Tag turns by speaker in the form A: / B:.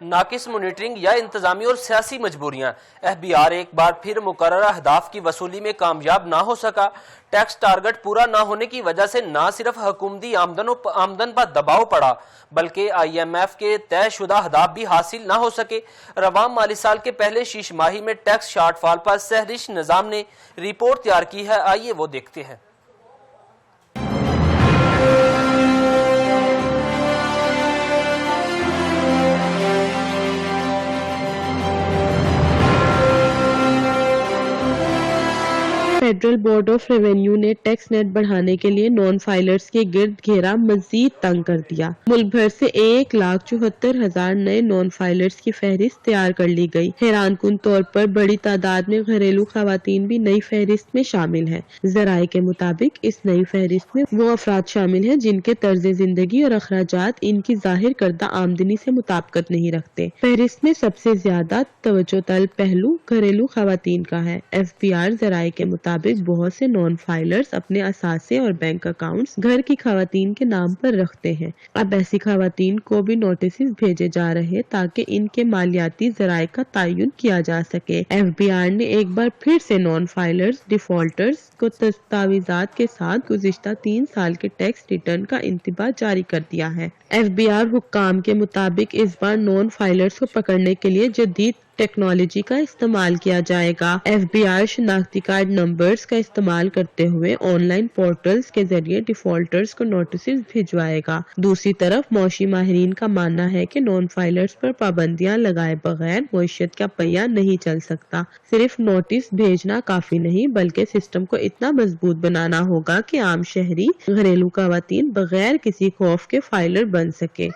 A: ناقص مانیٹرنگ یا انتظامی اور سیاسی مجبوریاں۔ FBR ایک بار پھر مقررہ اہداف کی وصولی میں کامیاب نہ ہو سکا۔ ٹیکس ٹارگٹ پورا نہ ہونے کی وجہ سے نہ صرف حکومتی آمدن پر دباؤ پڑا بلکہ IMF کے طے شدہ اہداف بھی حاصل نہ ہو سکے۔ رواں مالی سال کے پہلے 6 ماہی میں ٹیکس شارٹ فال پر سہرش نظام نے رپورٹ تیار کی ہے، آئیے وہ دیکھتے ہیں۔
B: فیڈرل بورڈ آف ریونیو نے ٹیکس نیٹ بڑھانے کے لیے نان فائلرز کے گرد گھیرا مزید تنگ کر دیا۔ ملک بھر سے 1,74,000 نئے نان فائلرز کی فہرست تیار کر لی گئی۔ حیران کن طور پر بڑی تعداد میں گھریلو خواتین بھی نئی فہرست میں شامل ہیں۔ ذرائع کے مطابق اس نئی فہرست میں وہ افراد شامل ہیں جن کے طرز زندگی اور اخراجات ان کی ظاہر کردہ آمدنی سے مطابقت نہیں رکھتے۔ فہرست میں سب سے زیادہ توجہ طلب پہلو گھریلو خواتین کا ہے۔ FBR ذرائع کے مطابق بہت سے نان فائلرز اپنے اثاثے اور بینک اکاؤنٹس گھر کی خواتین کے نام پر رکھتے ہیں۔ اب ایسی خواتین کو بھی نوٹسز بھیجے جا رہے تاکہ ان کے مالیاتی ذرائع کا تعین کیا جا سکے۔ FBR نے ایک بار پھر سے نان فائلرز ڈیفالٹرز کو دستاویزات کے ساتھ گزشتہ 3 سال کے ٹیکس ریٹرن کا انتباہ جاری کر دیا ہے۔ FBR حکام کے مطابق اس بار نان فائلرز کو پکڑنے کے لیے جدید ٹیکنالوجی کا استعمال کیا جائے گا۔ FBR شناختی کارڈ نمبرز کا استعمال کرتے ہوئے آن لائن پورٹلز کے ذریعے ڈیفالٹرز کو نوٹسز بھجوائے گا۔ دوسری طرف معاشی ماہرین کا ماننا ہے کہ نان فائلرز پر پابندیاں لگائے بغیر معیشت کا پہیہ نہیں چل سکتا۔ صرف نوٹس بھیجنا کافی نہیں بلکہ سسٹم کو اتنا مضبوط بنانا ہوگا کہ عام شہری گھریلو خواتین بغیر کسی خوف کے فائلر بن سکے۔